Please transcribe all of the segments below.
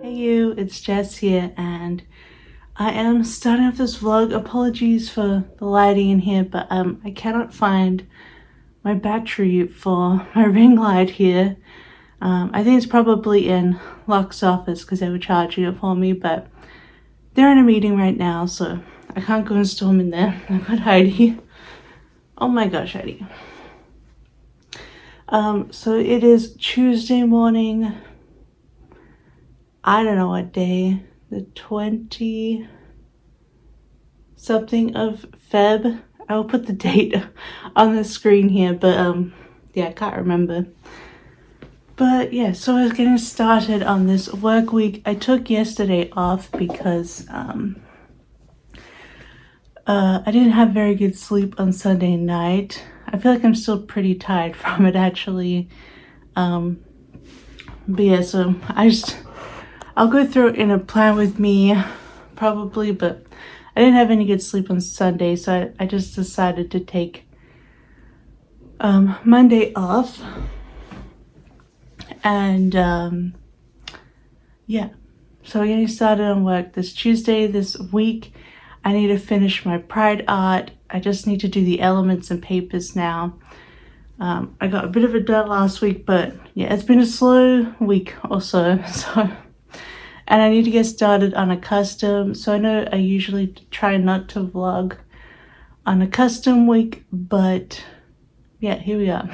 Hey you, it's Jess here, and I am starting off this vlog. Apologies for the lighting in here, but I cannot find my battery for my ring light here. I think it's probably in Locke's office because they were charging it for me, but they're in a meeting right now, so I can't go and storm in there. I've got Heidi. Oh my gosh, Heidi. So it is Tuesday morning. I don't know what day, the 20 something of Feb. I will put the date on the screen here, but yeah, I can't remember. But yeah, so I was getting started on this work week. I took yesterday off because I didn't have very good sleep on Sunday night. I feel like I'm still pretty tired from it actually. But yeah, so I'll go through it in a plan with me probably, but I didn't have any good sleep on Sunday, so I just decided to take Monday off. And yeah, so we're getting started on work this Tuesday. This week I need to finish my Pride art. I just need to do the elements and papers now. I got a bit of it done last week, but yeah, it's been a slow week or so. And I need to get started on a custom. So I know I usually try not to vlog on a custom week, but yeah, here we are.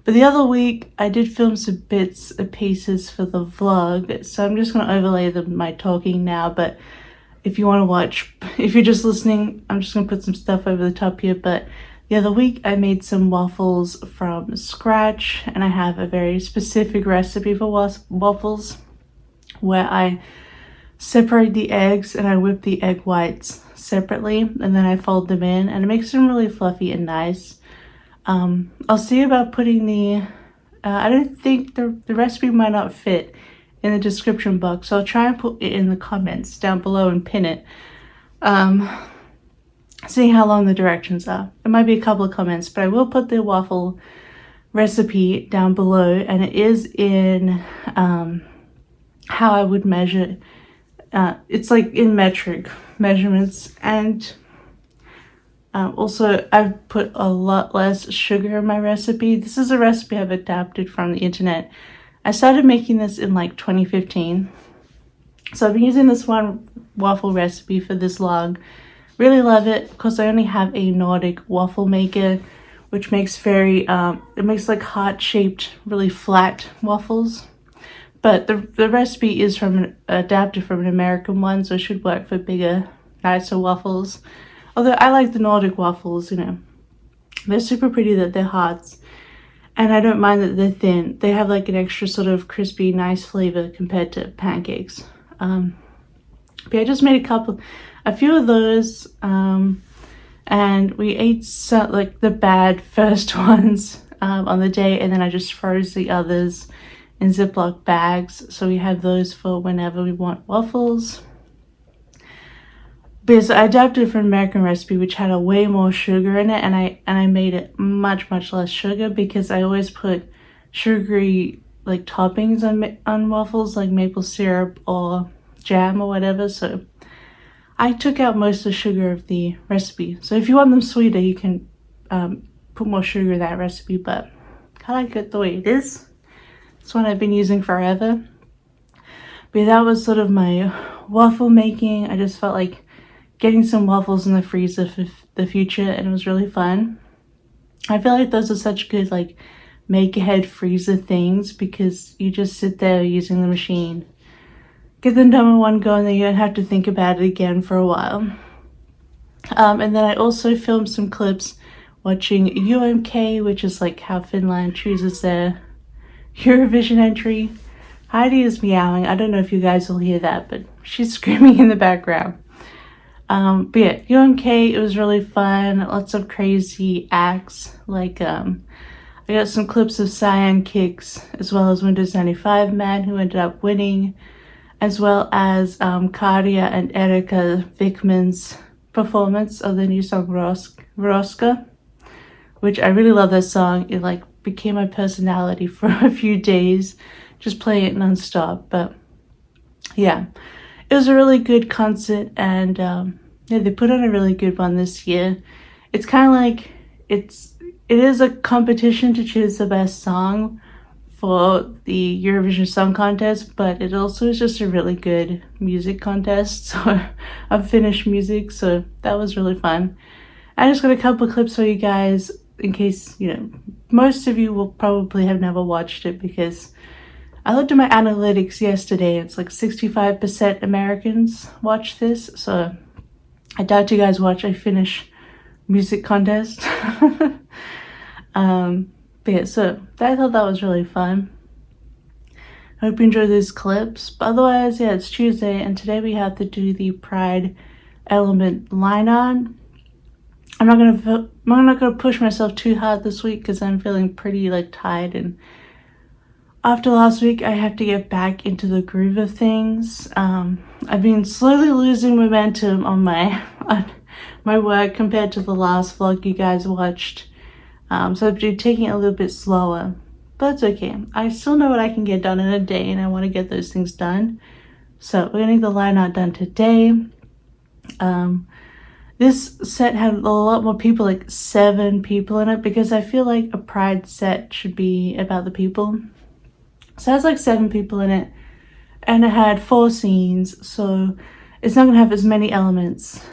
But the other week I did film some bits and pieces for the vlog, so I'm just going to overlay them my talking now. But if you want to watch, if you're just listening, I'm just going to put some stuff over the top here. But the other week I made some waffles from scratch, and I have a very specific recipe for waffles, where I separate the eggs and I whip the egg whites separately, and then I fold them in, and it makes them really fluffy and nice. I'll see about putting the, I don't think the recipe might not fit in the description box, so I'll try and put it in the comments down below and pin it. See how long the directions are. It might be a couple of comments, but I will put the waffle recipe down below, and it is in, how I would measure. It's like in metric measurements, and also I've put a lot less sugar in my recipe. This is a recipe I've adapted from the internet. I started making this in like 2015, so I've been using this one waffle recipe for this long. Really love it because I only have a Nordic waffle maker, which makes very it makes like heart-shaped, really flat waffles. But the recipe is adapted from an American one, so it should work for bigger, nicer waffles. Although I like the Nordic waffles, you know. They're super pretty that they're hearts. And I don't mind that they're thin. They have like an extra sort of crispy, nice flavor compared to pancakes. But yeah, I just made a few of those. And we ate like the bad first ones on the day, and then I just froze the others in Ziploc bags, so we have those for whenever we want waffles. Because I adapted from an American recipe, which had a way more sugar in it, and I made it much less sugar, because I always put sugary like toppings on waffles, like maple syrup or jam or whatever. So I took out most of the sugar of the recipe. So if you want them sweeter, you can put more sugar in that recipe, but I like it the way it is. It's one I've been using forever. But that was sort of my waffle making. I just felt like getting some waffles in the freezer for the future, and it was really fun. I feel like those are such good like make ahead freezer things, because you just sit there using the machine, get them done in one go, and then you don't have to think about it again for a while. And then I also filmed some clips watching UMK, which is like how Finland chooses their Eurovision entry. Heidi is meowing. I don't know if you guys will hear that, but she's screaming in the background. But yeah, UMK, it was really fun. Lots of crazy acts. Like I got some clips of Cyan Kicks, as well as Windows 95 Man, who ended up winning, as well as Karia and Erika Vickman's performance of the new song Roska, which I really love that song. It like became my personality for a few days, just playing it non-stop. But yeah, it was a really good concert, and yeah, they put on a really good one this year. It's kind of like it is a competition to choose the best song for the Eurovision Song Contest, but it also is just a really good music contest, so of Finnish music, so that was really fun. I just got a couple of clips for you guys in case, you know, most of you will probably have never watched it because I looked at my analytics yesterday. It's like 65% Americans watch this, so I doubt you guys watch a Finnish music contest. But yeah, so I thought that was really fun. I hope you enjoy these clips. But otherwise, yeah, it's Tuesday, and today we have to do the Pride element line on. I'm not gonna push myself too hard this week because I'm feeling pretty like tired, and after last week I have to get back into the groove of things. I've been slowly losing momentum on my work compared to the last vlog you guys watched. So I've been taking it a little bit slower, but it's okay. I still know what I can get done in a day, and I want to get those things done. So we're gonna get the line art done today. This set had a lot more people, like 7 people in it, because I feel like a Pride set should be about the people. So it has like 7 people in it, and it had 4 scenes, so it's not gonna have as many elements.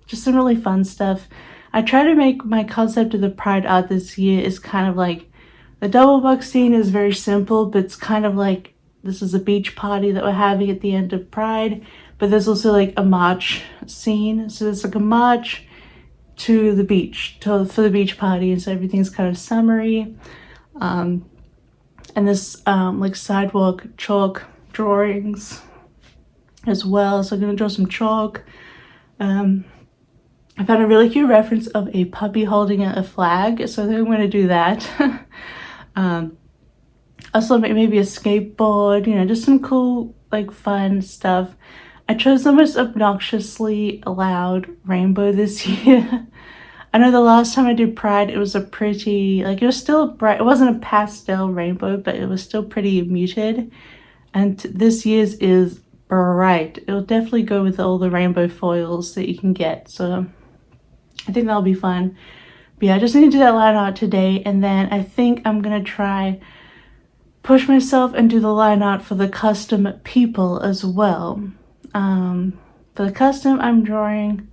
Just some really fun stuff. I try to make my concept of the Pride art this year is kind of like, the double box scene is very simple, but it's kind of like, this is a beach party that we're having at the end of Pride, but there's also like a march scene. So there's like a march to the beach, for the beach party, and so everything's kind of summery. And this like sidewalk chalk drawings as well. So I'm gonna draw some chalk. I found a really cute reference of a puppy holding a flag, so I think I'm gonna do that. Also maybe a skateboard, you know, just some cool, like, fun stuff. I chose the most obnoxiously loud rainbow this year. I know the last time I did Pride, it was a pretty, like, it was still bright. It wasn't a pastel rainbow, but it was still pretty muted. And this year's is bright. It'll definitely go with all the rainbow foils that you can get. So I think that'll be fun. But yeah, I just need to do that line art today. And then I think I'm going to try push myself and do the line art for the custom people as well. For the custom, I'm drawing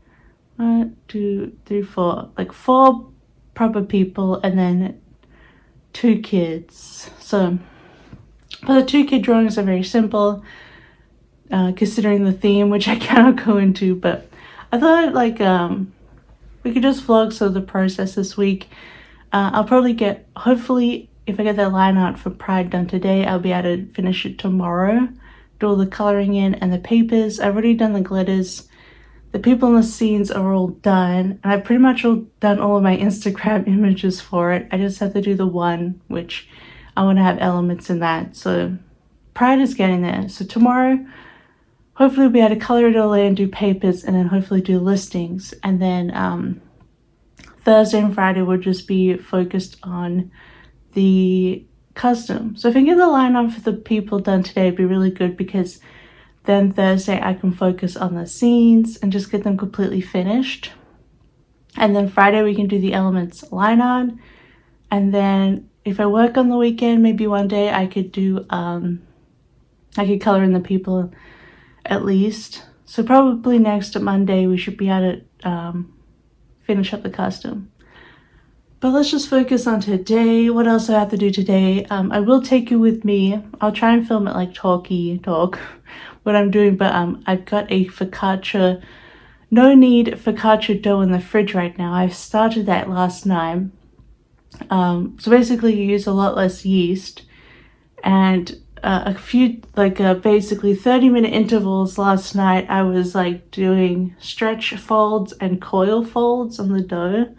1, 2, 3, 4, like 4 proper people and then 2 kids. So, but the 2 kid drawings are very simple, considering the theme, which I cannot go into. But I thought, like, we could just vlog some of the process this week. I'll probably get, hopefully, if I get that line art for Pride done today, I'll be able to finish it tomorrow. Do all the coloring in and the papers. I've already done the glitters. The people in the scenes are all done, and I've pretty much done all of my Instagram images for it. I just have to do the one, which I want to have elements in that. So Pride is getting there. So tomorrow, hopefully we'll be able to color it all in, do papers, and then hopefully do listings. And then Thursday and Friday will just be focused on the custom. So if I can get the line on for the people done today, it'd be really good, because then Thursday I can focus on the scenes and just get them completely finished. And then Friday we can do the elements line on. And then if I work on the weekend, maybe one day I could do, I could color in the people at least. So probably next Monday we should be able to finish up the custom. But let's just focus on today. What else do I have to do today? I will take you with me. I'll try and film it like talk what I'm doing, but I've got a focaccia, no knead focaccia dough in the fridge right now. I started that last night. So basically you use a lot less yeast, and a few, like basically 30-minute intervals last night. I was like doing stretch folds and coil folds on the dough,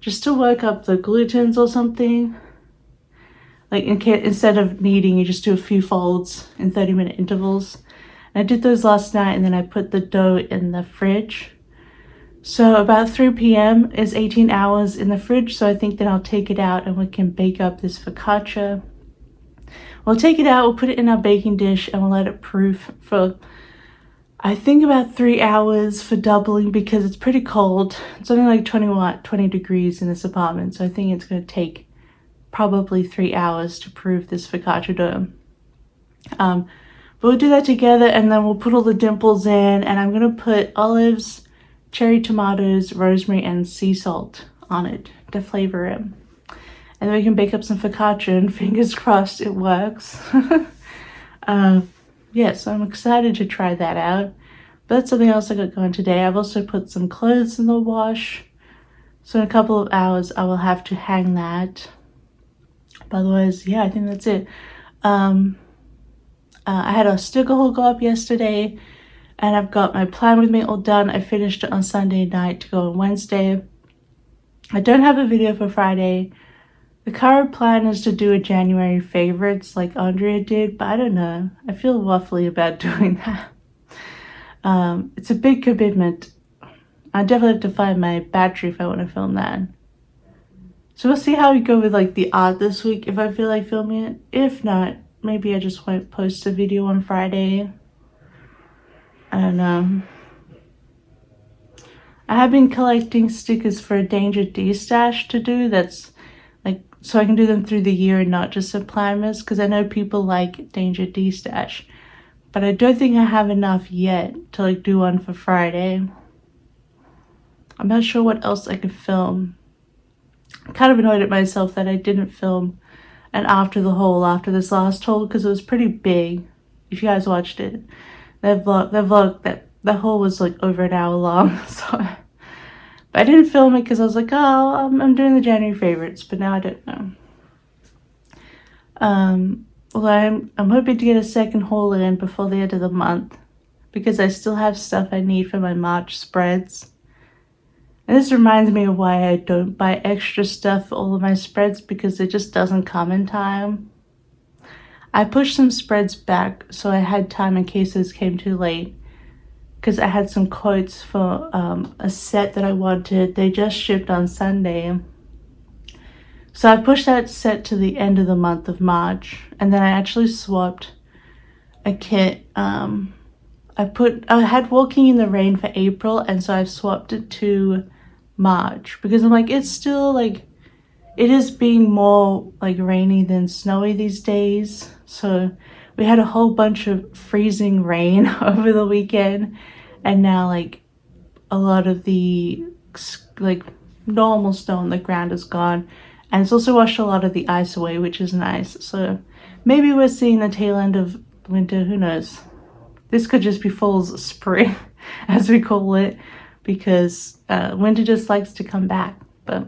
just to work up the glutens or something. Like instead of kneading, you just do a few folds in 30-minute intervals. And I did those last night, and then I put the dough in the fridge. So about 3 p.m. is 18 hours in the fridge, so I think then I'll take it out and we can bake up this focaccia. We'll take it out, we'll put it in our baking dish, and we'll let it proof for, I think, about 3 hours for doubling, because it's pretty cold. It's only like 20 degrees in this apartment, so I think it's going to take probably 3 hours to proof this focaccia dough. But we'll do that together, and then we'll put all the dimples in, and I'm going to put olives, cherry tomatoes, rosemary, and sea salt on it to flavor it. And then we can bake up some focaccia, and fingers crossed it works. Yeah, so I'm excited to try that out. But that's something else I got going today. I've also put some clothes in the wash. So in a couple of hours, I will have to hang that. But otherwise, yeah, I think that's it. I had a sticker haul go up yesterday, and I've got my plan with me all done. I finished it on Sunday night to go on Wednesday. I don't have a video for Friday. The current plan is to do a January favorites like Andrea did, but I don't know. I feel waffly about doing that. It's a big commitment. I definitely have to find my battery if I want to film that. So we'll see how we go with like the art this week, if I feel like filming it. If not, maybe I just won't post a video on Friday. I don't know. I have been collecting stickers for a Danger D stash to do. That's like, so I can do them through the year and not just at Plimas, because I know people like Danger D stash. But I don't think I have enough yet to like do one for Friday. I'm not sure what else I could film. I'm kind of annoyed at myself that I didn't film an after this last haul, because it was pretty big. If you guys watched it, that vlog, that haul was like over an hour long. So, but I didn't film it because I was like, oh, I'm doing the January favorites, but now I don't know. Well, I'm hoping to get a second haul in before the end of the month, because I still have stuff I need for my March spreads. And this reminds me of why I don't buy extra stuff for all of my spreads, because it just doesn't come in time. I pushed some spreads back so I had time in case this came too late, because I had some quotes for a set that I wanted. They just shipped on Sunday. So I pushed that set to the end of the month of March, and then I actually swapped a kit. I had Walking in the Rain for April, and so I swapped it to March, because I'm like, it's still like, it is being more like rainy than snowy these days. So we had a whole bunch of freezing rain over the weekend, and now like a lot of the like normal snow on the ground is gone, and it's also washed a lot of the ice away, which is nice. So maybe we're seeing the tail end of winter, who knows. This could just be fall's spring, as we call it, because winter just likes to come back. But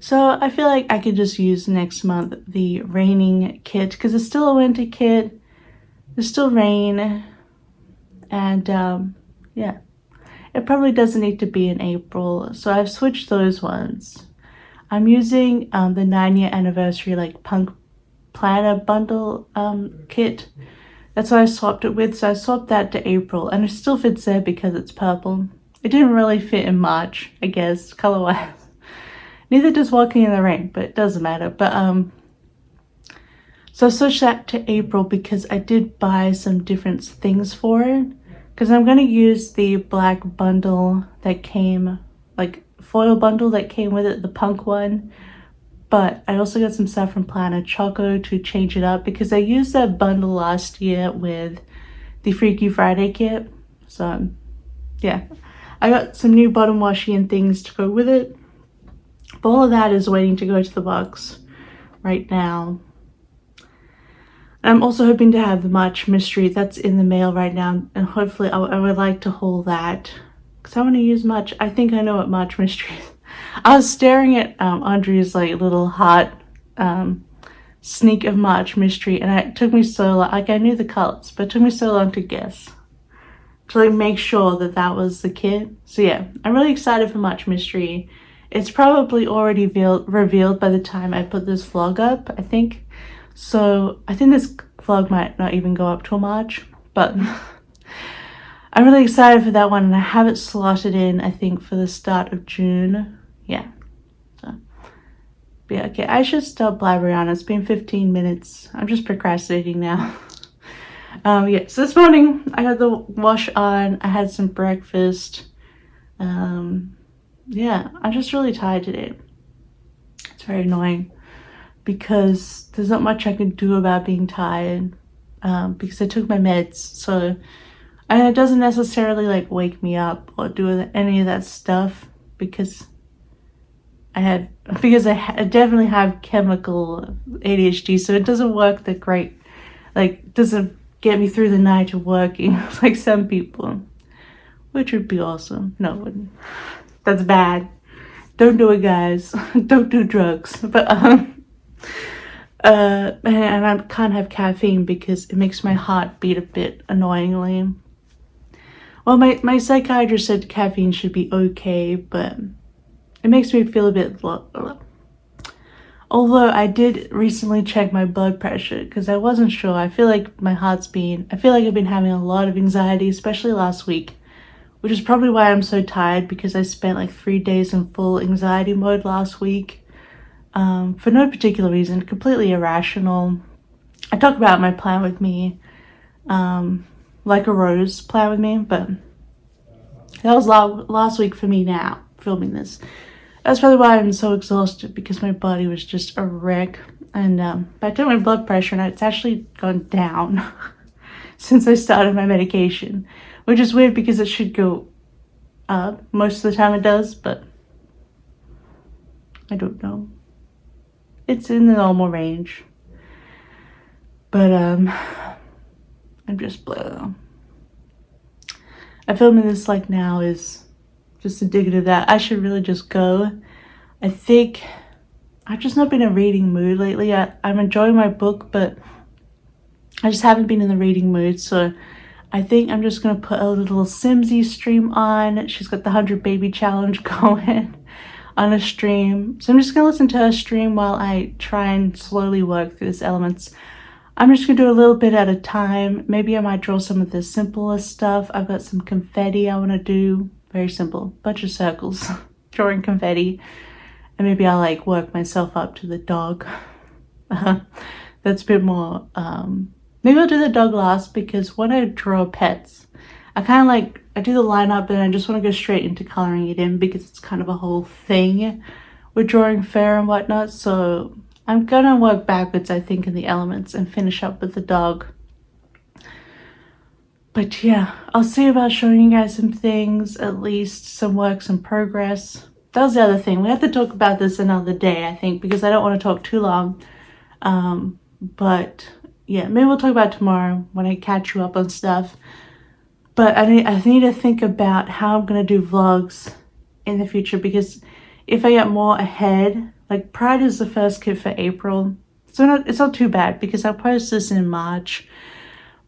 so I feel like I could just use next month the raining kit, because it's still a winter kit. There's still rain, and yeah, it probably doesn't need to be in April. So I've switched those ones. I'm using the 9-year anniversary like punk planner bundle kit. That's what I swapped it with. So I swapped that to April, and it still fits there because it's purple. It didn't really fit in March, I guess, color-wise. Neither does Walking in the Rain, but it doesn't matter. But so I switched that to April because I did buy some different things for it. Because I'm going to use the black bundle that came, like foil bundle that came with it, the punk one. But I also got some stuff from Planner Choco to change it up, because I used that bundle last year with the Freaky Friday kit. So yeah, I got some new bottom washi and things to go with it. But all of that is waiting to go to the box right now. And I'm also hoping to have the March mystery that's in the mail right now, and hopefully I would like to haul that, because I want to use March. I think I know what March mystery is. I was staring at Andrea's like little heart sneak of March mystery, and it took me so long, like I knew the colors, but it took me so long to guess, to like make sure that that was the kit. So yeah, I'm really excited for March mystery. It's probably already revealed by the time I put this vlog up, I think. So I think this vlog might not even go up till March, but I'm really excited for that one, and I have it slotted in, I think, for the start of June. Yeah. So But yeah, okay, I should stop blabbering on. It's been 15 minutes. I'm just procrastinating now. Yeah, so this morning I got the wash on. I had some breakfast. Yeah, I'm just really tired today. It's very annoying because there's not much I can do about being tired, because I took my meds. So, and it doesn't necessarily like wake me up or do any of that stuff because I definitely have chemical ADHD, so it doesn't work that great. Like, doesn't get me through the night of working like some people, which would be awesome. No, it wouldn't. That's bad. Don't do it, guys. Don't do drugs. But and I can't have caffeine because it makes my heart beat a bit annoyingly. Well, my psychiatrist said caffeine should be okay, but it makes me feel a bit low. Although I did recently check my blood pressure because I wasn't sure. I feel like I've been having a lot of anxiety, especially last week, which is probably why I'm so tired, because I spent like 3 days in full anxiety mode last week, for no particular reason, completely irrational. I talk about my plan with me, like a rose plan with me, but that was last week for me now, filming this. That's probably why I'm so exhausted, because my body was just a wreck. And I took my blood pressure and it's actually gone down since I started my medication, which is weird because it should go up. Most of the time it does, but I don't know. It's in the normal range. But I'm just blah. I filming this like now is just indicative that I should really just go. I think I've just not been in a reading mood lately. I'm enjoying my book, but I just haven't been in the reading mood. So I think I'm just going to put a little Simsy stream on. She's got the 100 baby challenge going on a stream. So I'm just going to listen to her stream while I try and slowly work through these elements. I'm just going to do a little bit at a time. Maybe I might draw some of the simpler stuff. I've got some confetti I want to do. Very simple, bunch of circles, drawing confetti, and maybe I'll like work myself up to the dog. That's a bit more, maybe I'll do the dog last, because when I draw pets, I kind of like, I do the lineup and I just want to go straight into coloring it in, because it's kind of a whole thing with drawing fur and whatnot. So I'm gonna work backwards, I think, in the elements and finish up with the dog. But yeah, I'll see about showing you guys some things, at least some works in progress. That was the other thing. We have to talk about this another day, I think, because I don't want to talk too long. But yeah, maybe we'll talk about it tomorrow when I catch you up on stuff. But I need to think about how I'm going to do vlogs in the future, because if I get more ahead, like Pride is the first kit for April. So it's not too bad because I'll post this in March.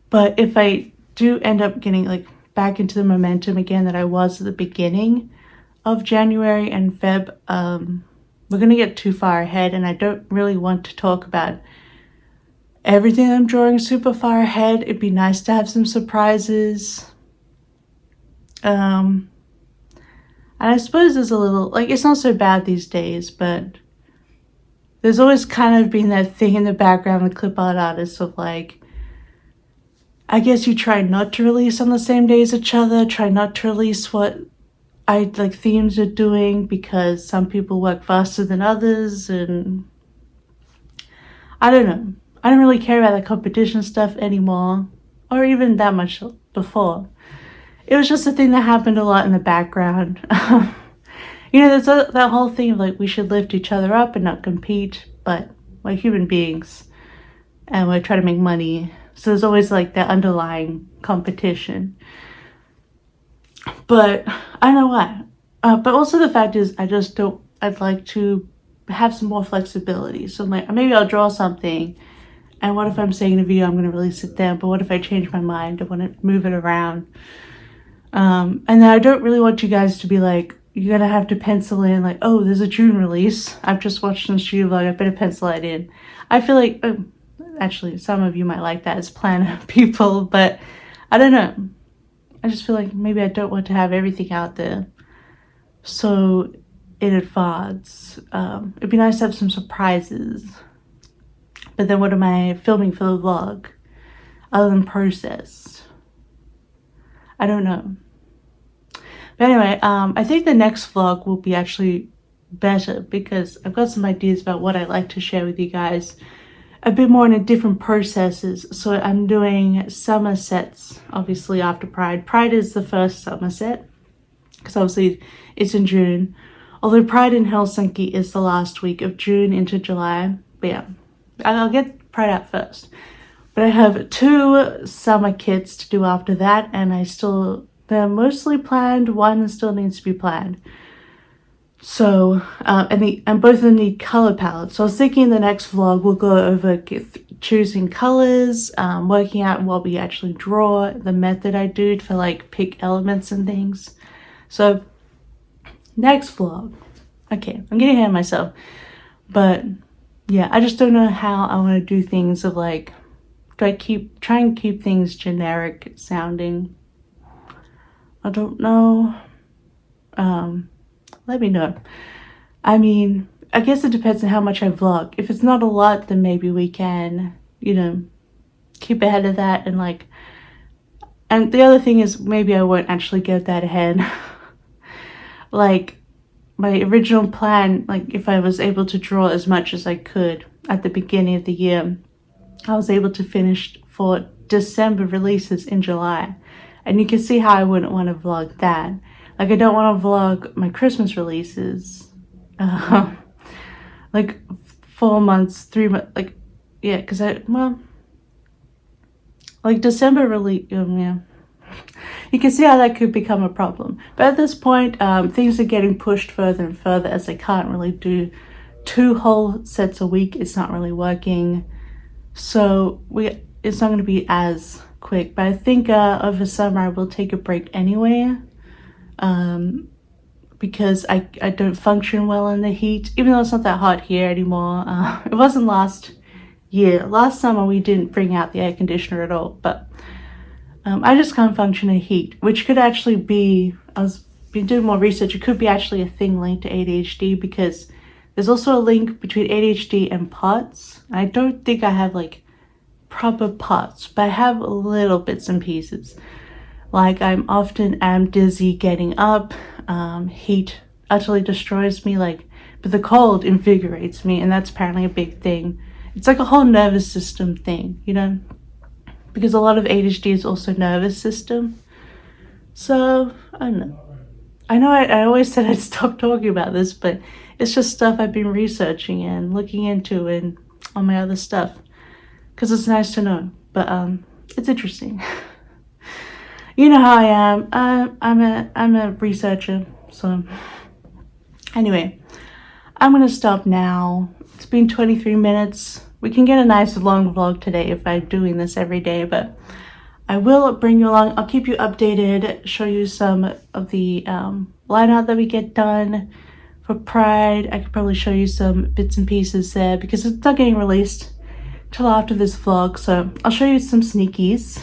But if I do end up getting like back into the momentum again that I was at the beginning of January and Feb, we're gonna get too far ahead, and I don't really want to talk about everything I'm drawing super far ahead. It'd be nice to have some surprises. And I suppose there's a little, like, it's not so bad these days, but there's always kind of been that thing in the background with clip art artists of like, I guess you try not to release on the same day as each other, try not to release what themes are doing, because some people work faster than others, and I don't know. I don't really care about that competition stuff anymore, or even that much before. It was just a thing that happened a lot in the background. You know, there's that whole thing of like, we should lift each other up and not compete, but we're human beings and we're trying to make money. So there's always like that underlying competition. But I don't know why. But also the fact is, I'd like to have some more flexibility. So like, maybe I'll draw something, and what if I'm saying in a video I'm going to release it then, but what if I change my mind? I want to move it around. And then I don't really want you guys to be like, you're going to have to pencil in like, oh, there's a June release. I've just watched the studio vlog, I better pencil it in. I feel like, actually, some of you might like that as planner people, but I don't know. I just feel like maybe I don't want to have everything out there. So in advance. It'd be nice to have some surprises. But then what am I filming for the vlog other than process? I don't know. But anyway, I think the next vlog will be actually better because I've got some ideas about what I'd like to share with you guys a bit more in a different processes. So I'm doing summer sets, obviously after Pride. Pride is the first summer set because obviously it's in June. Although Pride in Helsinki is the last week of June into July. But yeah, I'll get Pride out first. But I have 2 summer kits to do after that, and they're mostly planned. One still needs to be planned. So, and both of them need color palettes. So I was thinking the next vlog we'll go over choosing colors, working out what we actually draw, the method I do for like pick elements and things. So next vlog. Okay, I'm getting ahead of myself. But yeah, I just don't know how I want to do things of like, do I try and keep things generic sounding? I don't know. Let me know. I mean, I guess it depends on how much I vlog. If it's not a lot, then maybe we can, you know, keep ahead of that and like, and the other thing is maybe I won't actually get that ahead. Like my original plan, like if I was able to draw as much as I could at the beginning of the year, I was able to finish for December releases in July. And you can see how I wouldn't want to vlog that. Like I don't want to vlog my Christmas releases. Like 4 months, 3 months, like, yeah, because like December release, yeah. You can see how that could become a problem. But at this point, things are getting pushed further and further as I can't really do 2 whole sets a week. It's not really working. So it's not going to be as quick. But I think over summer I will take a break anyway. Because I don't function well in the heat, even though it's not that hot here anymore. It wasn't last year. Last summer we didn't bring out the air conditioner at all, but I just can't function in heat, which could actually be, I've been doing more research, it could be actually a thing linked to ADHD because there's also a link between ADHD and POTS. I don't think I have like proper POTS, but I have little bits and pieces. Like I'm often dizzy getting up, heat utterly destroys me, like, but the cold invigorates me, and that's apparently a big thing. It's like a whole nervous system thing, you know, because a lot of ADHD is also nervous system. So, I don't know. I know I always said I'd stop talking about this, but it's just stuff I've been researching and looking into and all my other stuff, because it's nice to know, but it's interesting. You know how I am. I'm a researcher. So anyway, I'm gonna stop now. It's been 23 minutes. We can get a nice long vlog today if I'm doing this every day, but I will bring you along. I'll keep you updated, show you some of the line-out that we get done for Pride. I could probably show you some bits and pieces there because it's not getting released till after this vlog. So I'll show you some sneakies.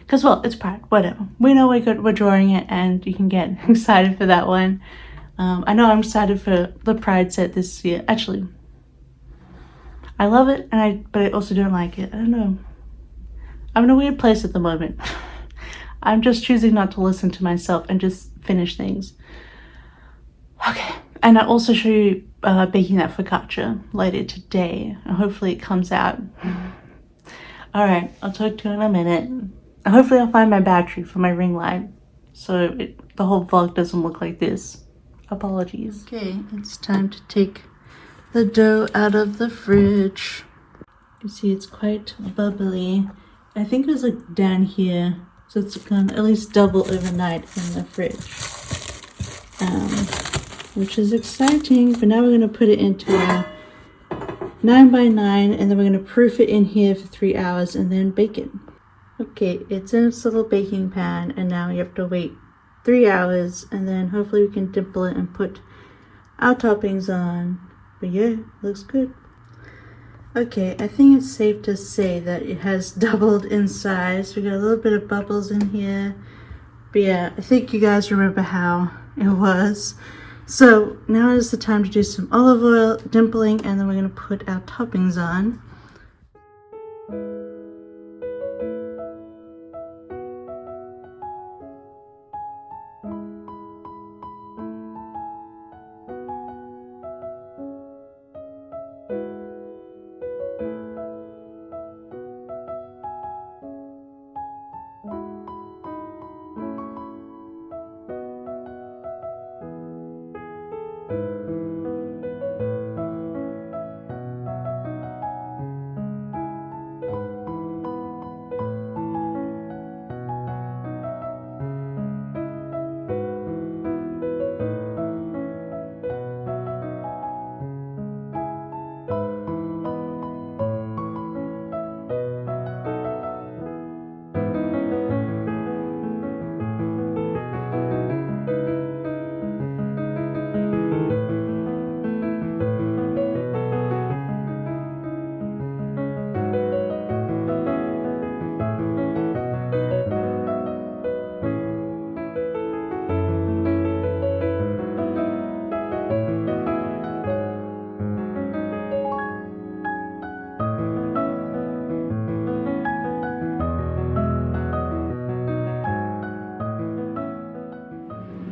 Because, well, it's Pride, whatever. We know we're drawing it and you can get excited for that one. I know I'm excited for the Pride set this year. Actually, I love it, but I also don't like it. I don't know. I'm in a weird place at the moment. I'm just choosing not to listen to myself and just finish things. Okay, and I'll also show you baking that focaccia later today. And hopefully it comes out. All right, I'll talk to you in a minute. And hopefully I'll find my battery for my ring light so the whole vlog doesn't look like this. Apologies. Okay, it's time to take the dough out of the fridge. You see it's quite bubbly. I think it was like down here, so it's gonna at least double overnight in the fridge, which is exciting. But now we're gonna put it into a 9x9 and then we're gonna proof it in here for 3 hours and then bake it. Okay, it's in its little baking pan and now you have to wait 3 hours and then hopefully we can dimple it and put our toppings on. But yeah, looks good. Okay, I think it's safe to say that it has doubled in size. We got a little bit of bubbles in here. But yeah, I think you guys remember how it was. So now is the time to do some olive oil, dimpling, and then we're going to put our toppings on.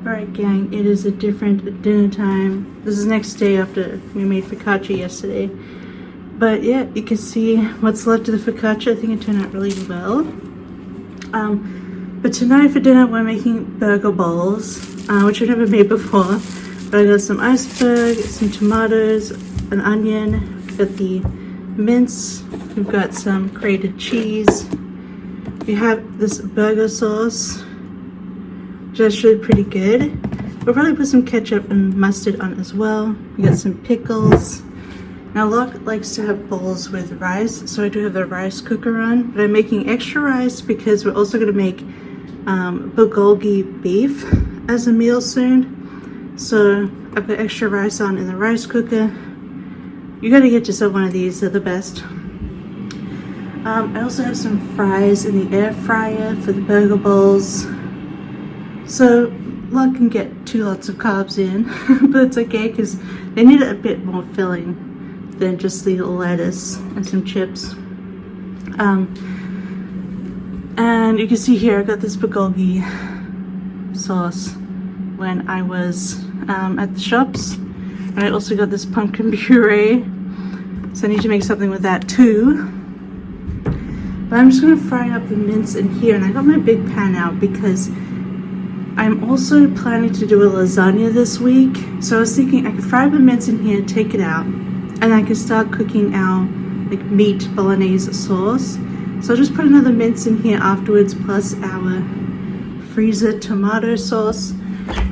Alright gang, it is a different dinner time. This is the next day after we made focaccia yesterday. But yeah, you can see what's left of the focaccia. I think it turned out really well. But tonight for dinner we're making burger bowls, which I've never made before. But I got some iceberg, some tomatoes, an onion, we've got the mince, we've got some grated cheese. We have this burger sauce, which is actually pretty good. We'll probably put some ketchup and mustard on as well. We got some pickles. Now Locke likes to have bowls with rice, so I do have the rice cooker on, but I'm making extra rice because we're also going to make bulgogi beef as a meal soon. So I've got extra rice on in the rice cooker. You gotta get yourself one of these, they're the best. I also have some fries in the air fryer for the burger bowls. So Locke can get 2 lots of carbs in, but it's okay because they need a bit more filling than just the lettuce and some chips. And you can see here I got this bulgogi sauce when I was at the shops. And I also got this pumpkin puree, so I need to make something with that too. But I'm just gonna fry up the mince in here, and I got my big pan out because I'm also planning to do a lasagna this week. So I was thinking I could fry the mince in here, take it out, and I could start cooking our like meat bolognese sauce. So I'll just put another mince in here afterwards, plus our freezer tomato sauce.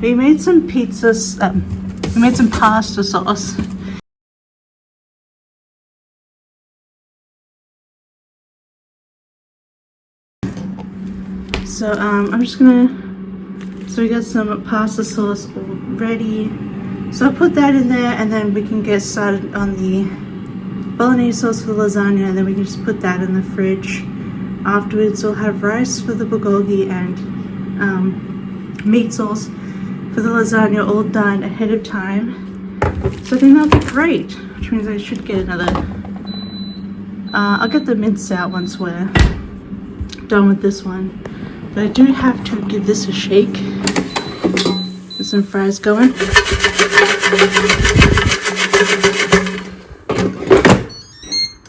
We made some we made some pasta sauce. So I'm just gonna, so we got some pasta sauce all ready. So I'll put that in there and then we can get started on the bolognese sauce for the lasagna, and then we can just put that in the fridge. Afterwards we'll have rice for the bulgogi and meat sauce for the lasagna all done ahead of time. So I think that'll be great, which means I should get another, I'll get the mince out once we're done with this one. But I do have to give this a shake. Get some fries going.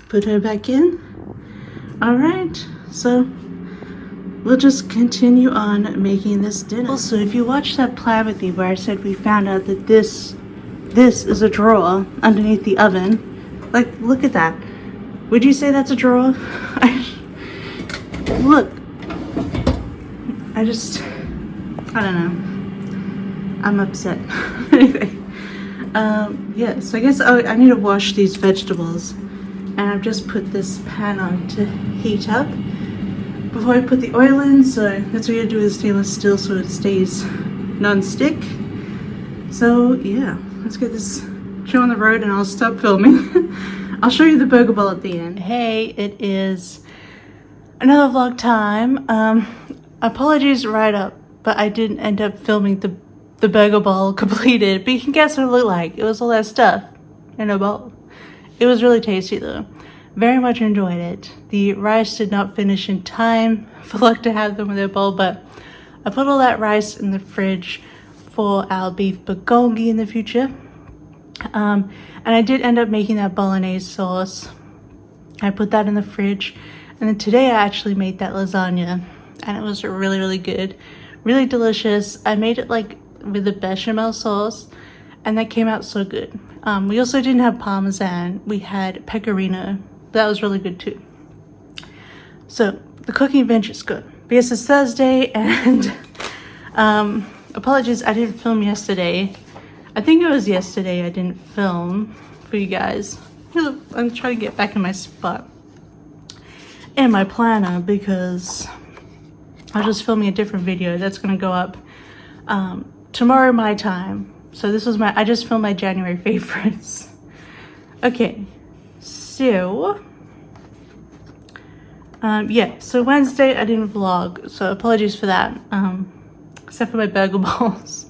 Put her back in. Alright, so we'll just continue on making this dinner. Also, if you watched that plan with me where I said we found out that this is a drawer underneath the oven, like, look at that. Would you say that's a drawer? Look. I don't know. I'm upset. Anyway, yeah, so I guess I need to wash these vegetables. And I've just put this pan on to heat up before I put the oil in, so that's what you do with stainless steel so it stays non-stick. So yeah, let's get this show on the road and I'll stop filming. I'll show you the burger bowl at the end. Hey, it is another vlog time. Apologies right up, but I didn't end up filming the the burger bowl completed, but you can guess what it looked like. It was all that stuff in a bowl. It was really tasty though. Very much enjoyed it. The rice did not finish in time for luck to have them in their bowl, but I put all that rice in the fridge for our beef bulgogi in the future. And I did end up making that bolognese sauce. I put that in the fridge, and then today I actually made that lasagna, and it was really, really good, really delicious. I made it like with the bechamel sauce, and that came out so good. We also didn't have parmesan, we had pecorino. That was really good too. So the cooking adventure is good because it's Thursday, and apologies I didn't film yesterday. I think it was yesterday I didn't film for you guys. I'm trying to get back in my spot in my planner because I was just filming a different video that's gonna go up tomorrow my time. So this was I just filmed my January favorites. Okay, so yeah, so Wednesday I didn't vlog, so apologies for that, except for my burger bowls.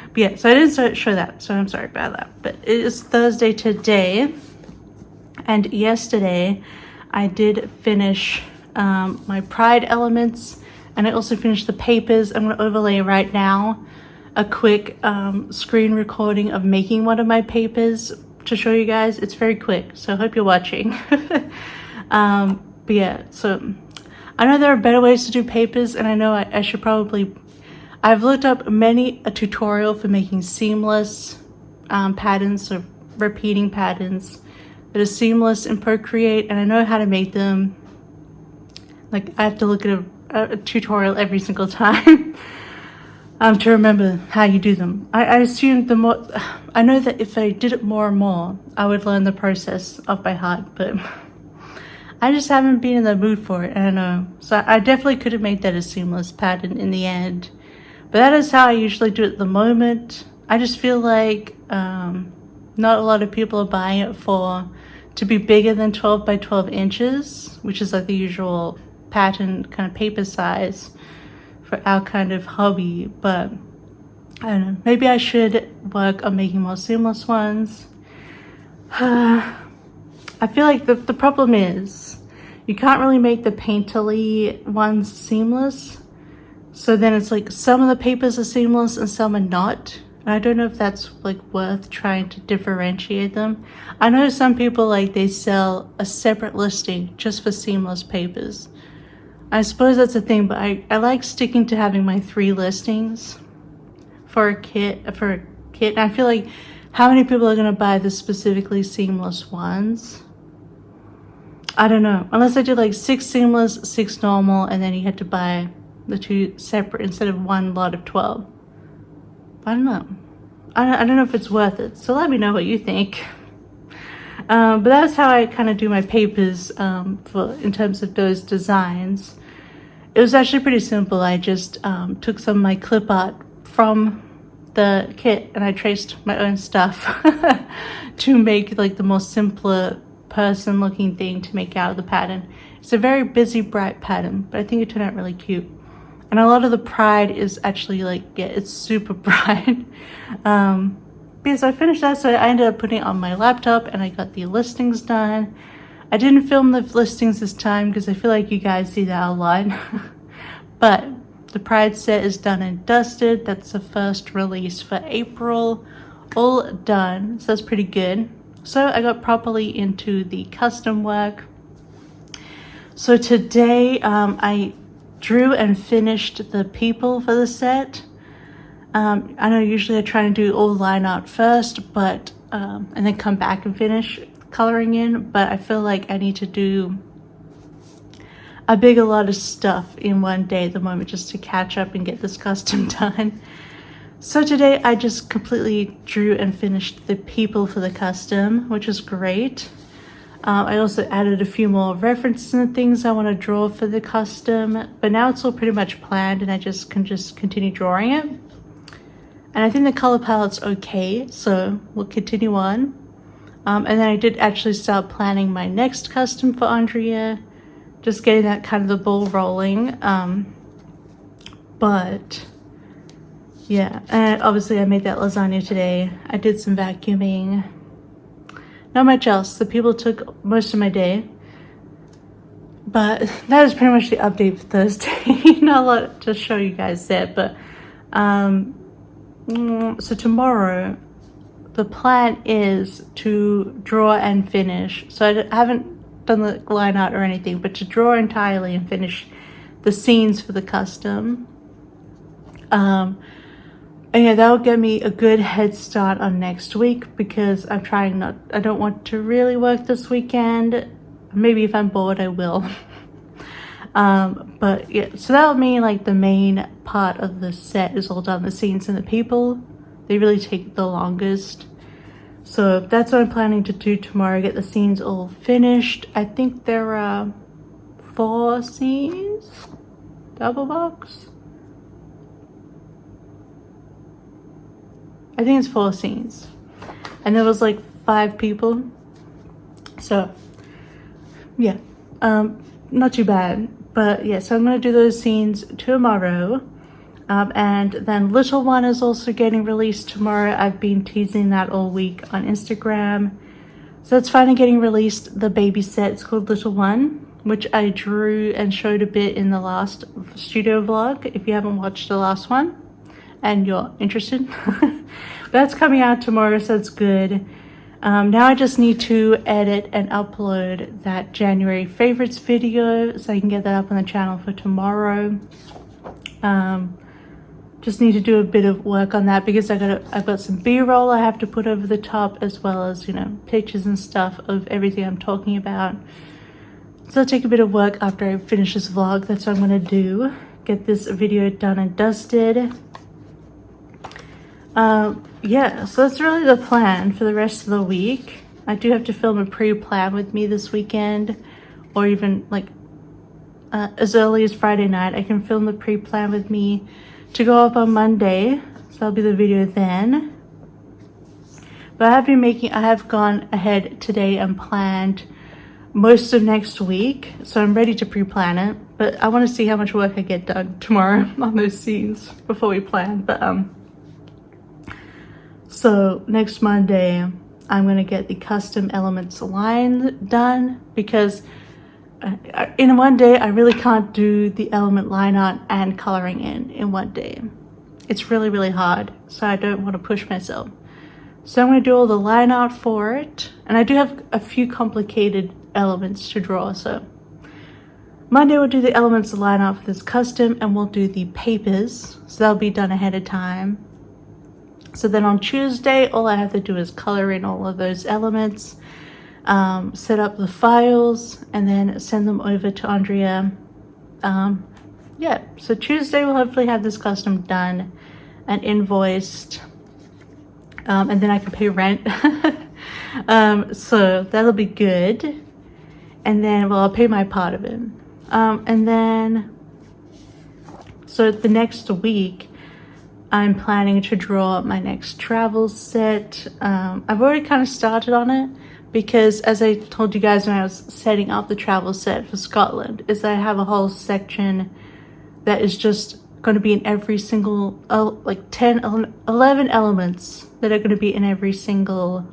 But yeah, so I didn't show that, so I'm sorry about that. But it is Thursday today, and yesterday I did finish my Pride elements, and I also finished the papers. I'm going to overlay right now a quick screen recording of making one of my papers to show you guys. It's very quick, so I hope you're watching. But yeah, so I know there are better ways to do papers, and I know I should probably... I've looked up a tutorial for making seamless patterns, so repeating patterns that are seamless in Procreate, and I know how to make them. Like, I have to look at a tutorial every single time to remember how you do them. I assume I know that if I did it more and more, I would learn the process off by heart, but I just haven't been in the mood for it, I don't know. So I definitely could have made that a seamless pattern in the end, but that is how I usually do it at the moment. I just feel like not a lot of people are buying it to be bigger than 12 by 12 inches, which is like the usual pattern kind of paper size for our kind of hobby. But I don't know, maybe I should work on making more seamless ones. I feel like the problem is you can't really make the painterly ones seamless. So then it's like some of the papers are seamless and some are not. And I don't know if that's like worth trying to differentiate them. I know some people they sell a separate listing just for seamless papers. I suppose that's a thing, but I like sticking to having my 3 listings for a kit. And I feel like how many people are gonna buy the specifically seamless ones? I don't know, unless I did like 6 seamless, 6 normal, and then you had to buy the 2 separate instead of one lot of 12. I don't know. I don't know if it's worth it, so let me know what you think. But that's how I kind of do my papers in terms of those designs. It was actually pretty simple. I just took some of my clip art from the kit and I traced my own stuff to make like the more simpler person looking thing to make out of the pattern. It's a very busy, bright pattern, but I think it turned out really cute. And a lot of the Pride is actually it's super bright. Because I finished that, so I ended up putting it on my laptop and I got the listings done. I didn't film the listings this time because I feel like you guys see that a lot. But the Pride set is done and dusted. That's the first release for April. All done, so that's pretty good. So I got properly into the custom work. So today I drew and finished the people for the set. I know usually I try and do all line art first, but and then come back and finish coloring in, but I feel like I need to do a big lot of stuff in one day at the moment just to catch up and get this custom done. So today I just completely drew and finished the people for the custom, which is great. I also added a few more references and things I want to draw for the custom, but now it's all pretty much planned and I can just continue drawing it. And I think the color palette's okay, so we'll continue on. And then I did actually start planning my next custom for Andrea, just getting that kind of the ball rolling. But yeah, and obviously I made that lasagna today. I did some vacuuming. Not much else. The people took most of my day. But that is pretty much the update for Thursday. Not a lot to show you guys there, but so tomorrow the plan is to draw and finish. So I haven't done the line art or anything, but to draw entirely and finish the scenes for the custom. And yeah, that'll get me a good head start on next week, because I don't want to really work this weekend. Maybe if I'm bored, I will. But yeah, so that'll mean like the main part of the set is all done. The scenes and the people, they really take the longest. So that's what I'm planning to do tomorrow, get the scenes all finished. I think there are 4 scenes, double box. I think it's 4 scenes. And there was like 5 people. So yeah, not too bad. But yeah, so I'm going to do those scenes tomorrow. And then Little One is also getting released tomorrow. I've been teasing that all week on Instagram. So it's finally getting released, the baby set. It's called Little One, which I drew and showed a bit in the last studio vlog. If you haven't watched the last one and you're interested. But that's coming out tomorrow, so it's good. Now I just need to edit and upload that January favorites video so I can get that up on the channel for tomorrow. Just need to do a bit of work on that, because I've got some B-roll I have to put over the top, as well as, you know, pictures and stuff of everything I'm talking about. So I'll take a bit of work after I finish this vlog. That's what I'm going to do. Get this video done and dusted. Yeah, so that's really the plan for the rest of the week. I do have to film a pre-plan with me this weekend, or even like as early as Friday night. I can film the pre-plan with me to go up on Monday, so that'll be the video then. But I have gone ahead today and planned most of next week, so I'm ready to pre-plan it. But I want to see how much work I get done tomorrow on those scenes before we plan. But so next Monday, I'm going to get the custom elements line done, because in one day, I really can't do the element line art and coloring in one day. It's really, really hard, so I don't want to push myself. So I'm going to do all the line art for it, and I do have a few complicated elements to draw, so Monday we'll do the elements line art for this custom, and we'll do the papers, so that'll be done ahead of time. So then on Tuesday, all I have to do is color in all of those elements, set up the files, and then send them over to Andrea. Yeah, so Tuesday we'll hopefully have this custom done and invoiced, and then I can pay rent. So that'll be good. And then, well, I'll pay my part of it. And then, so the next week, I'm planning to draw my next travel set. I've already kind of started on it, because as I told you guys when I was setting up the travel set for Scotland, is I have a whole section that is just going to be in every single, like 11 elements that are going to be in every single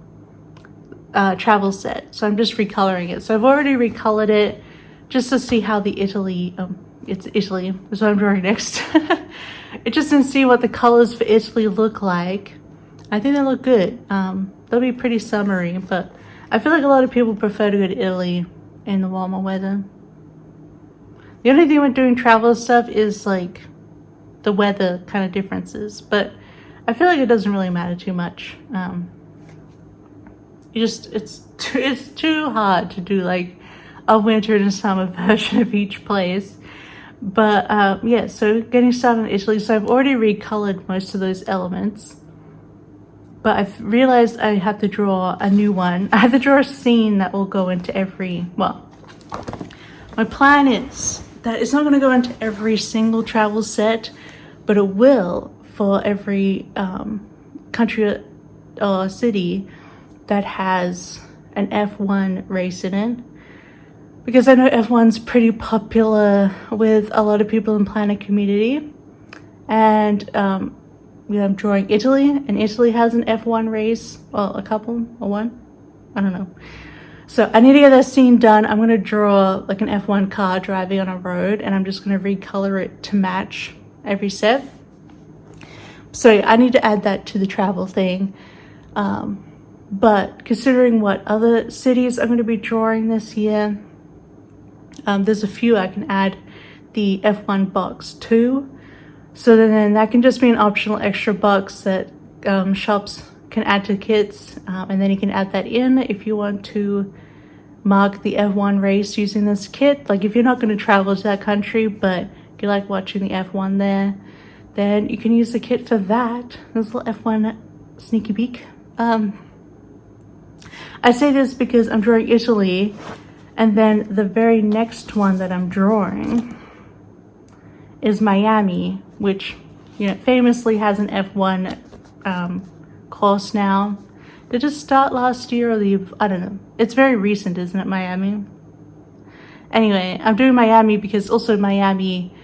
travel set. So I'm just recoloring it. So I've already recolored it just to see how the Italy, it's Italy, that's what I'm drawing next. It just didn't see what the colors for Italy look like. I think they look good. They'll be pretty summery, but I feel like a lot of people prefer to go to Italy in the warmer weather. The only thing with doing travel stuff is like the weather kind of differences, but I feel like it doesn't really matter too much. It's too hard to do like a winter and summer version of each place. But yeah, so getting started in Italy. So I've already recolored most of those elements, but I've realized I have to draw a new one. I have to draw a scene that will go into every, well, my plan is that it's not going to go into every single travel set, but it will for every country or city that has an F1 race in it. Because I know F1's pretty popular with a lot of people in Planet community. And yeah, I'm drawing Italy, and Italy has an F1 race. Well, a couple, or one, I don't know. So I need to get that scene done. I'm gonna draw like an F1 car driving on a road, and I'm just gonna recolor it to match every set. So I need to add that to the travel thing. But considering what other cities I'm gonna be drawing this year, there's a few I can add the F1 box to. So then that can just be an optional extra box that shops can add to kits, and then you can add that in if you want to mark the F1 race using this kit. Like if you're not going to travel to that country, but you like watching the F1 there, then you can use the kit for that. This little F1 sneaky peek. I say this because I'm drawing Italy, and then the very next one that I'm drawing is Miami, which, you know, famously has an F1 course now. Did it start last year or I don't know. It's very recent, isn't it, Miami? Anyway, I'm doing Miami because also Miami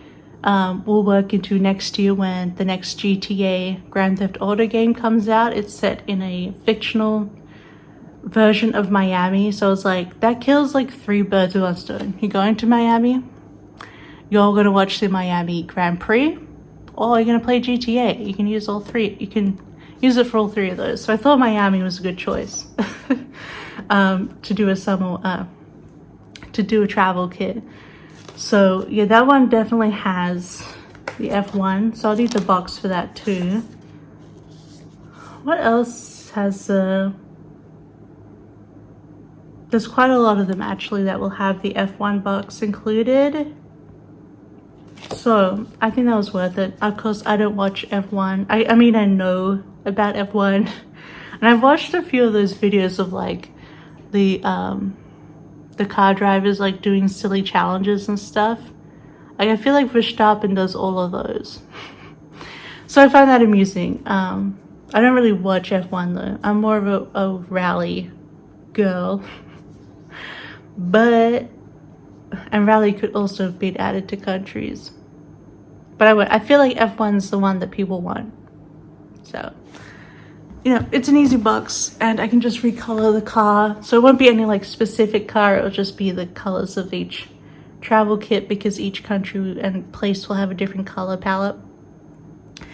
will work into next year when the next GTA Grand Theft Auto game comes out. It's set in a fictional version of Miami. So it's like, that kills like 3 birds with one stone. You're going to Miami, you're going to watch the Miami Grand Prix, or you're going to play GTA. You can use all 3. You can use it for all 3 of those. So I thought Miami was a good choice to do a summer, to do a travel kit. So yeah, that one definitely has the F1. So I'll need the box for that too. What else has there's quite a lot of them actually that will have the F1 box included. So I think that was worth it. Of course, I don't watch F1. I mean, I know about F1, and I've watched a few of those videos of like the car drivers like doing silly challenges and stuff. Like I feel like Verstappen does all of those. So I find that amusing. I don't really watch F1 though. I'm more of a rally girl. And rally could also have been added to countries. But I feel like F1's the one that people want. So, you know, it's an easy box, and I can just recolor the car. So it won't be any like specific car, it'll just be the colors of each travel kit, because each country and place will have a different color palette. But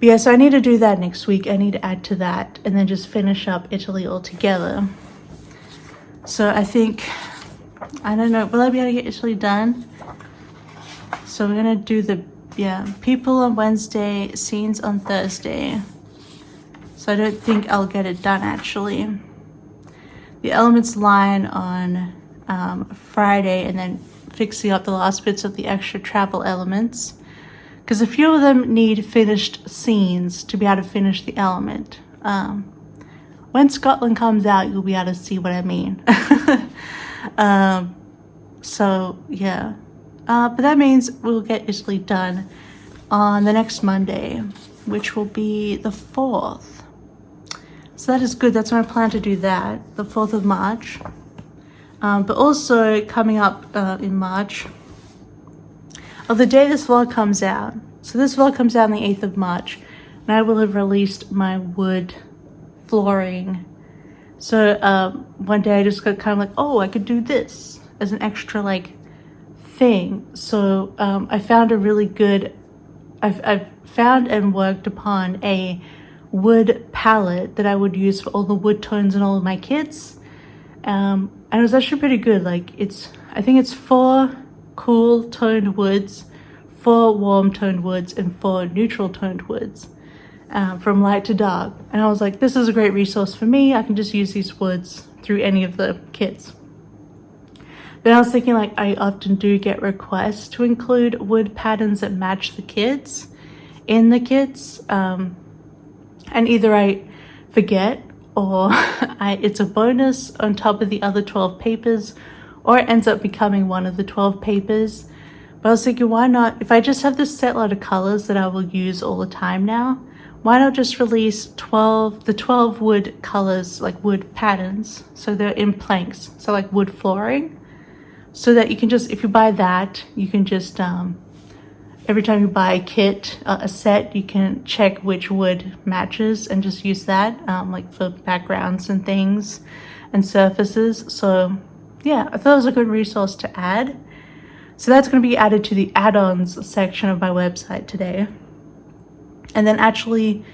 yeah, so I need to do that next week. I need to add to that and then just finish up Italy altogether. So I think, I don't know, will I be able to get Italy done? So we're gonna do the, people on Wednesday, scenes on Thursday. So I don't think I'll get it done actually. The elements line on Friday, and then fixing up the last bits of the extra travel elements. Because a few of them need finished scenes to be able to finish the element. When Scotland comes out, you'll be able to see what I mean. So yeah, but that means we'll get Italy done on the next Monday, which will be the 4th. So that is good. That's when I plan to do that, the 4th of March. But also coming up in March, the day this vlog comes out. So this vlog comes out on the 8th of March, and I will have released my wood flooring. So one day I just got kind of like, oh, I could do this as an extra like thing. So I found a really good, I've found and worked upon a wood palette that I would use for all the wood tones in all of my kits. And it was actually pretty good. Like I think it's 4 cool toned woods, 4 warm toned woods, and 4 neutral toned woods. From light to dark. And I was like, this is a great resource for me. I can just use these woods through any of the kits. But I was thinking, like, I often do get requests to include wood patterns that match the kits in the kits. And either I forget, or it's a bonus on top of the other 12 papers, or it ends up becoming one of the 12 papers. But I was thinking, why not, if I just have this set lot of colors that I will use all the time now, why not just release the 12 wood colors, like wood patterns, so they're in planks, so like wood flooring, so that you can just, if you buy that, you can just every time you buy a kit, a set, you can check which wood matches and just use that, like for backgrounds and things and surfaces. So yeah, I thought it was a good resource to add. So that's going to be added to the add-ons section of my website today. And then actually,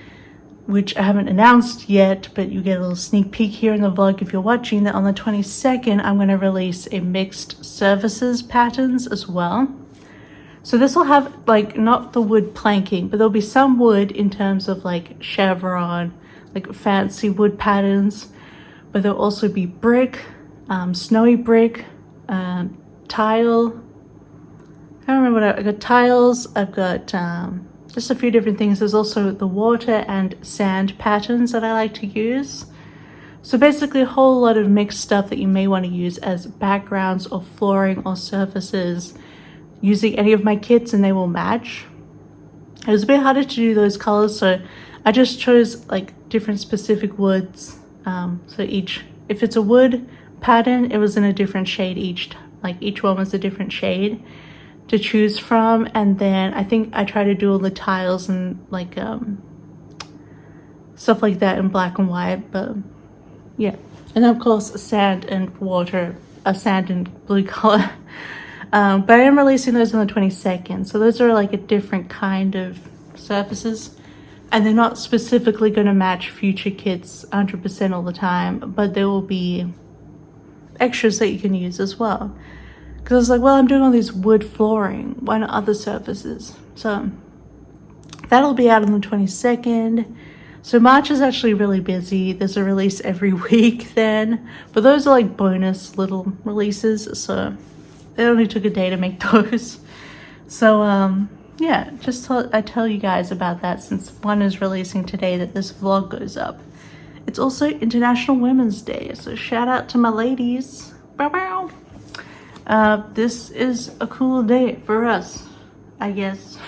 which I haven't announced yet, but you get a little sneak peek here in the vlog if you're watching, that on the 22nd, I'm going to release a mixed surfaces patterns as well. So this will have like not the wood planking, but there'll be some wood in terms of like chevron, like fancy wood patterns, but there'll also be brick, snowy brick, tile. I don't remember what I got. Tiles. I've got just a few different things. There's also the water and sand patterns that I like to use. So basically a whole lot of mixed stuff that you may want to use as backgrounds or flooring or surfaces using any of my kits, and they will match. It was a bit harder to do those colors, so I just chose like different specific woods. So if it's a wood pattern, it was in a different shade each one was a different shade to choose from. And then I think I try to do all the tiles and like stuff like that in black and white, but yeah. And then of course sand and water, sand and blue color. But I am releasing those on the 22nd, so those are like a different kind of surfaces, and they're not specifically going to match future kits 100% all the time, but there will be extras that you can use as well. Because I was like, well, I'm doing all these wood flooring, why not other surfaces? So that'll be out on the 22nd. So March is actually really busy. There's a release every week then, but those are like bonus little releases, so it only took a day to make those. So yeah, just thought I'd tell you guys about that since one is releasing today that this vlog goes up. It's also International Women's Day, so shout out to my ladies. Bow bow. This is a cool day for us, I guess.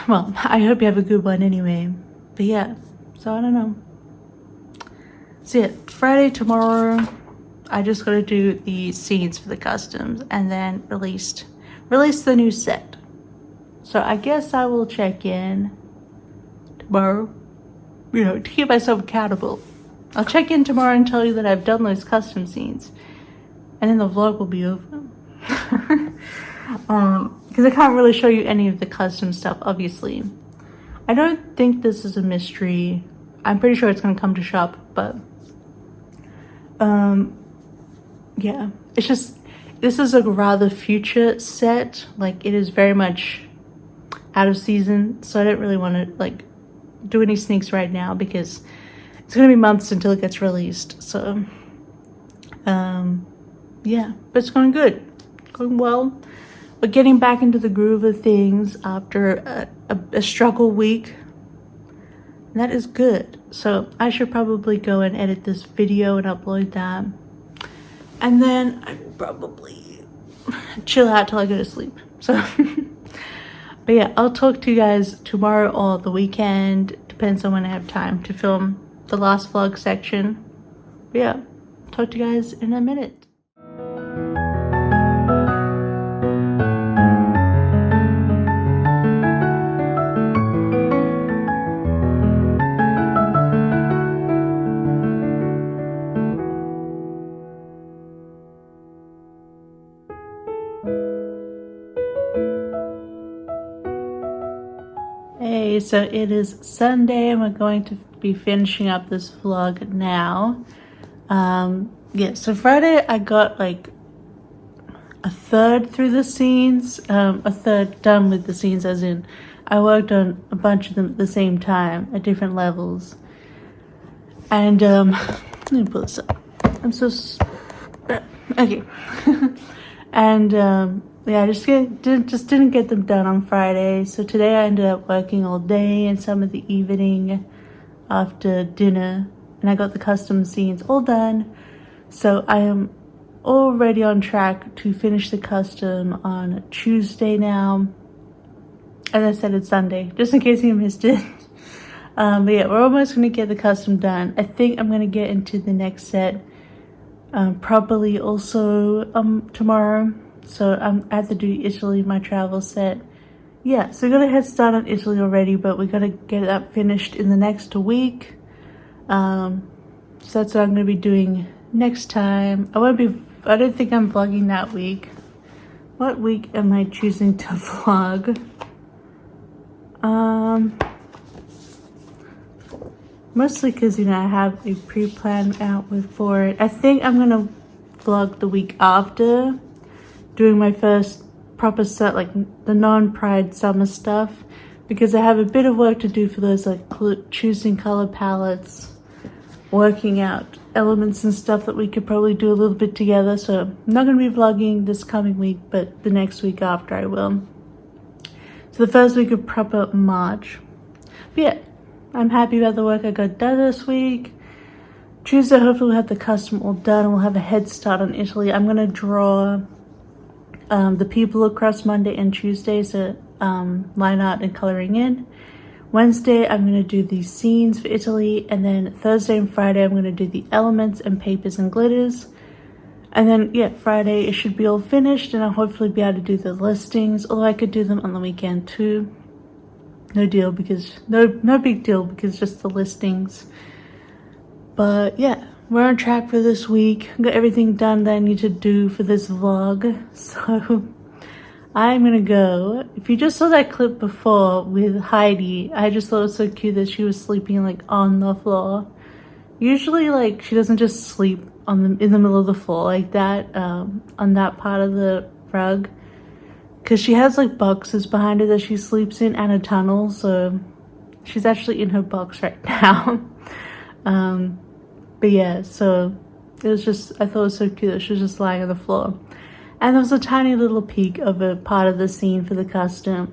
Well, I hope you have a good one anyway. But yeah, so I don't know. So yeah, Friday tomorrow, I just gotta do the scenes for the customs and then release the new set. So I guess I will check in tomorrow, you know, to keep myself accountable. I'll check in tomorrow and tell you that I've done those custom scenes, and then the vlog will be over. Because I can't really show you any of the custom stuff, obviously. I don't think this is a mystery. I'm pretty sure it's gonna come to shop, but yeah, it's just, this is a rather future set. Like, it is very much out of season, so I don't really want to like do any sneaks right now because it's gonna be months until it gets released. So yeah, but it's going good, going well. We're getting back into the groove of things after a struggle week, and that is good. So I should probably go and edit this video and upload that, and then I will probably chill out till I go to sleep. So but yeah, I'll talk to you guys tomorrow or the weekend, depends on when I have time to film the last vlog section. But yeah, talk to you guys in a minute. Hey, so it is Sunday and we're going to be finishing up this vlog now. Yeah, so Friday I got like a third through the scenes, a third done with the scenes, as in I worked on a bunch of them at the same time at different levels. And let me pull this up. I'm so okay. And yeah, I just didn't get them done on Friday. So today I ended up working all day and some of the evening after dinner, and I got the custom scenes all done. So I am already on track to finish the custom on Tuesday now. As I said, it's Sunday, just in case you missed it. But yeah, we're almost going to get the custom done. I think I'm going to get into the next set probably also tomorrow. So I have to do Italy, my travel set. Yeah, so we got a head start on Italy already, but we gotta get that finished in the next week. So that's what I'm gonna be doing next time. I don't think I'm vlogging that week. What week am I choosing to vlog? Mostly because, you know, I have a pre-plan out for it. I think I'm gonna vlog the week after, doing my first proper set, like the non-Pride summer stuff, because I have a bit of work to do for those, like choosing color palettes, working out elements and stuff that we could probably do a little bit together. So I'm not gonna be vlogging this coming week, but the next week after I will. So the first week of proper March. But yeah, I'm happy about the work I got done this week. Tuesday, hopefully we'll have the custom all done and we'll have a head start on Italy. I'm gonna draw the people across Monday and Tuesday, so line art and coloring in. Wednesday, I'm gonna do the scenes for Italy, and then Thursday and Friday, I'm gonna do the elements and papers and glitters. And then, yeah, Friday, it should be all finished, and I'll hopefully be able to do the listings, although I could do them on the weekend too. No deal, because no big deal, because just the listings. But yeah, we're on track for this week. Got everything done that I need to do for this vlog. So I'm gonna go. If you just saw that clip before with Heidi, I just thought it was so cute that she was sleeping like on the floor. Usually, like, she doesn't just sleep in the middle of the floor like that, on that part of the rug. Because she has like boxes behind her that she sleeps in and a tunnel, so she's actually in her box right now. But yeah, so it was just, I thought it was so cute that she was just lying on the floor. And there was a tiny little peek of a part of the scene for the custom.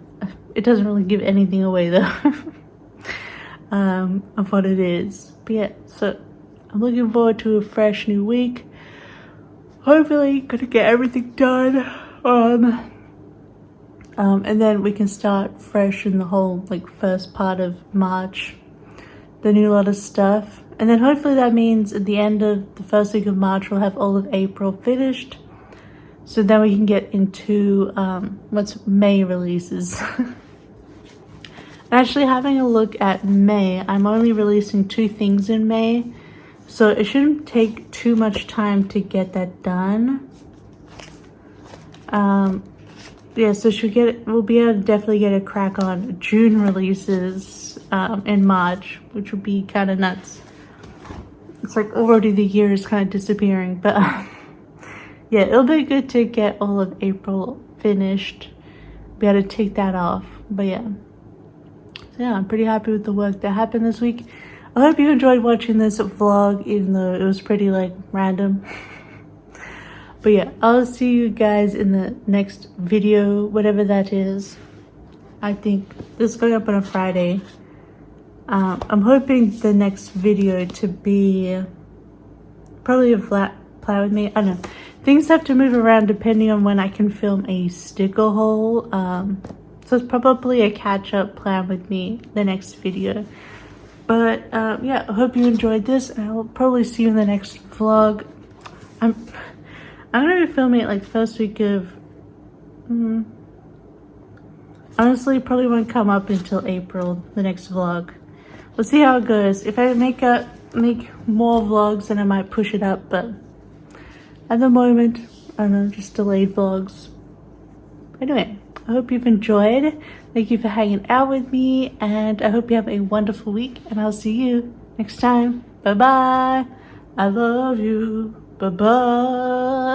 It doesn't really give anything away though, of what it is. But yeah, so I'm looking forward to a fresh new week. Hopefully gonna get everything done. And then we can start fresh in the whole like first part of March. The new lot of stuff. And then hopefully that means at the end of the first week of March we'll have all of April finished. So then we can get into what's May releases. Actually, having a look at May, I'm only releasing 2 things in May. So it shouldn't take too much time to get that done. Yeah, so we'll be able to definitely get a crack on June releases in March, which would be kind of nuts. It's like already the year is kind of disappearing, but yeah, it'll be good to get all of April finished, be able to take that off. But yeah, so yeah, I'm pretty happy with the work that happened this week. I hope you enjoyed watching this vlog, even though it was pretty like random. But yeah, I'll see you guys in the next video, whatever that is. I think this is going up on a Friday. I'm hoping the next video to be probably a flat play with me. I don't know. Things have to move around depending on when I can film a sticker haul. So it's probably a catch-up plan with me the next video. But yeah, I hope you enjoyed this, and I'll probably see you in the next vlog. I'm gonna be filming it like the first week of honestly probably won't come up until April, the next vlog. We'll see how it goes. If I make more vlogs, then I might push it up, but at the moment, I don't know, just delayed vlogs. Anyway, I hope you've enjoyed. Thank you for hanging out with me, and I hope you have a wonderful week, and I'll see you next time. Bye bye. I love you. Bye bye.